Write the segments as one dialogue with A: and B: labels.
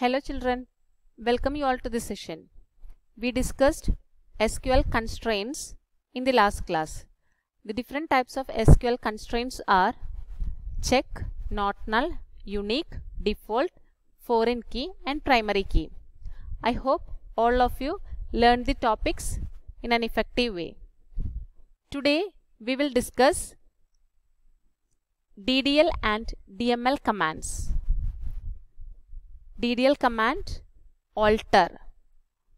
A: Hello children, welcome you all to this session. We discussed SQL constraints in the last class. The different types of SQL constraints are check, not null, unique, default, foreign key and primary key. I hope all of you learned the topics in an effective way. Today we will discuss DDL and DML commands. DDL command, alter.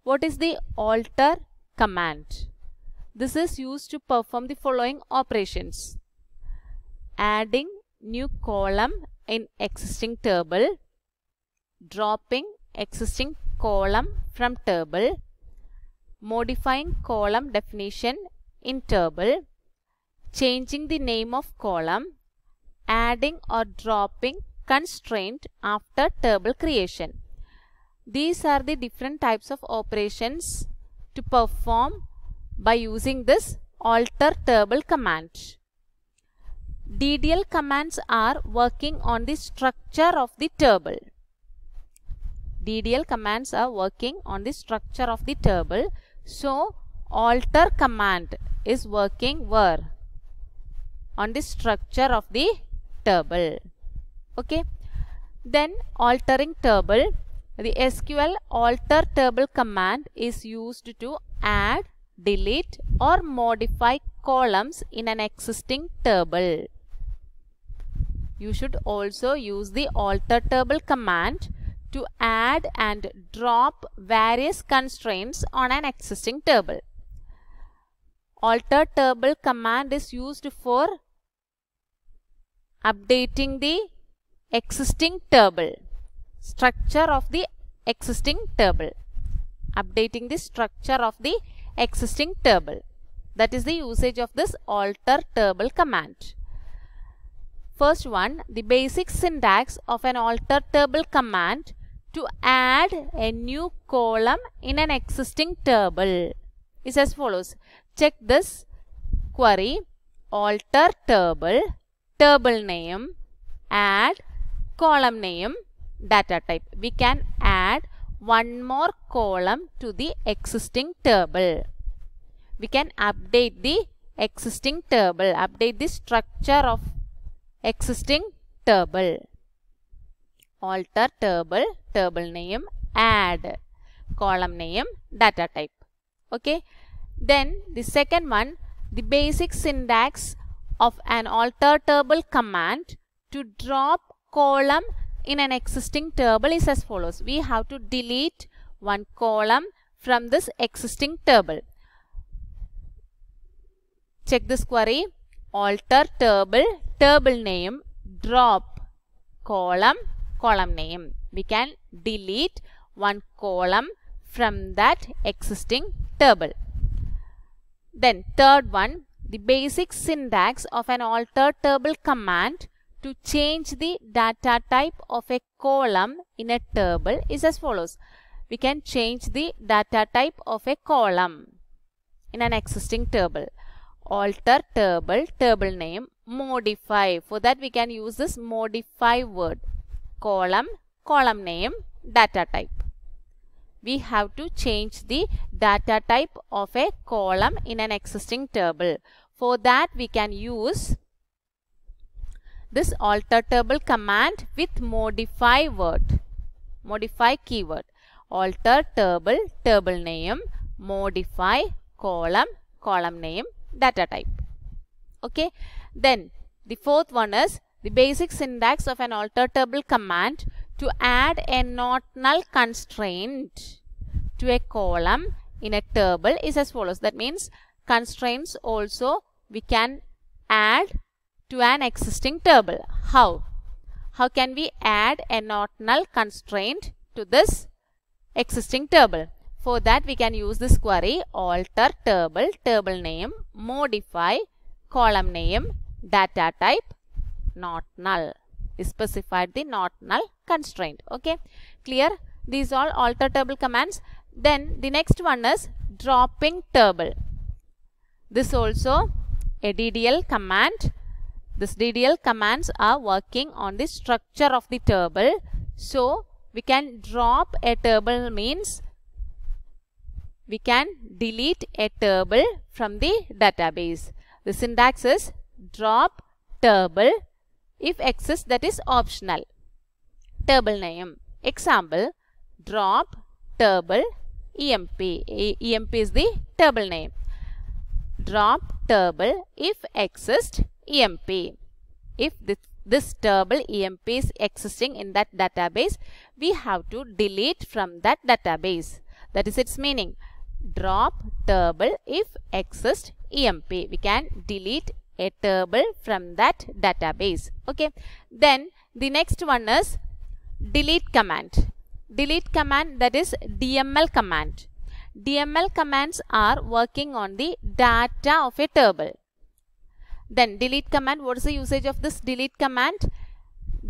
A: What is the alter command? This is used to perform the following operations: adding new column in existing table, dropping existing column from table, modifying column definition in table, changing the name of column, adding or dropping constraint after table creation. These are the different types of operations to perform by using this alter table command. DDL commands are working on the structure of the table. DDL commands are working on the structure of the table. So, alter command is working where? On the structure of the table. Okay. Then altering table. The SQL alter table command is used to add, delete or modify columns in an existing table. You should also use the alter table command to add and drop various constraints on an existing table. Alter table command is used for updating the existing table, structure of the existing table, updating the structure of the existing table. That is the usage of this alter table command. First one, the basic syntax of an alter table command to add a new column in an existing table is as follows. Check this query: alter table, table name, add column name, data type. We can add one more column to the existing table. We can update the existing table, update the structure of existing table. Alter table, table name, add column name, data type. Okay. Then the second one, the basic syntax of an alter table command to drop column in an existing table is as follows. We have to delete one column from this existing table. Check this query: alter table, table name, drop column, column name. We can delete one column from that existing table. Then third one, the basic syntax of an alter table command to change the data type of a column in a table is as follows. We can change the data type of a column in an existing table. Alter table, table name, modify. For that we can use this modify word. Column, column name, data type. We have to change the data type of a column in an existing table. For that we can use this alter table command with modify word, modify keyword. Alter table, table name, modify column, column name, data type. Okay. Then the fourth one is the basic syntax of an alter table command to add a not null constraint to a column in a table is as follows. That means constraints also we can add to an existing table. How? How can we add a not null constraint to this existing table? For that we can use this query: alter table, table name, modify column name, data type, not null. We specified the not null constraint. Okay, clear? These all alter table commands. Then the next one is dropping table. This also a DDL command. This DDL commands are working on the structure of the table. So we can drop a table means we can delete a table from the database. The syntax is drop table if exists, that is optional. Table name. Example, drop table emp. Emp is the table name. Drop table if exists emp. If this table emp is existing in that database, we have to delete from that database. That is its meaning. Drop table if exists emp. We can delete a table from that database. Okay. Then the next one is delete command. Delete command, that is DML command. DML commands are working on the data of a table. Then delete command, what is the usage of this delete command?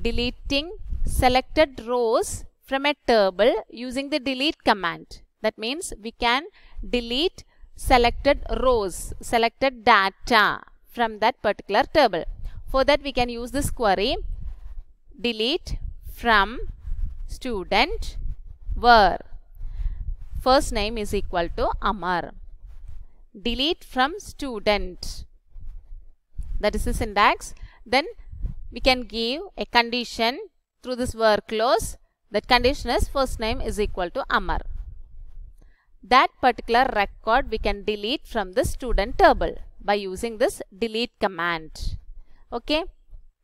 A: Deleting selected rows from a table using the delete command. That means we can delete selected rows, selected data from that particular table. For that we can use this query, delete from student var. First name is equal to Amar. Delete from student. That is the syntax. Then we can give a condition through this var clause. That condition is first name is equal to Amar. That particular record we can delete from the student table by using this delete command. Okay,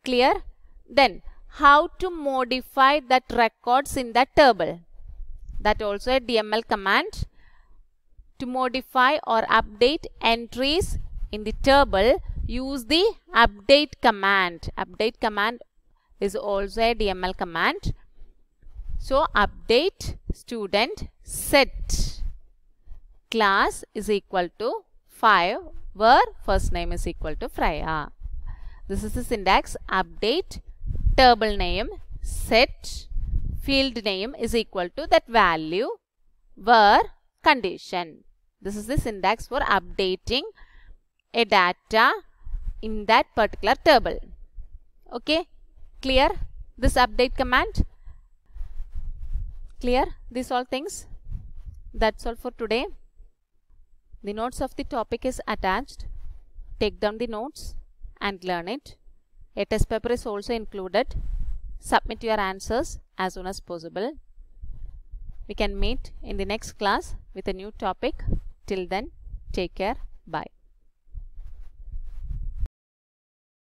A: clear? Then how to modify that records in that table? That also a DML command. To modify or update entries in the table, use the update command. Update command is also a DML command. So update student set class is equal to 5 where first name is equal to Freya. This is the syntax. Update table name set field name is equal to that value where condition. This is the syntax for updating a data in that particular table. Okay, clear this update command? Clear these all things? That's all for today. The notes of the topic is attached. Take down the notes and learn it. A test paper is also included. Submit your answers as soon as possible. We can meet in the next class with a new topic. Till then, take care. Bye.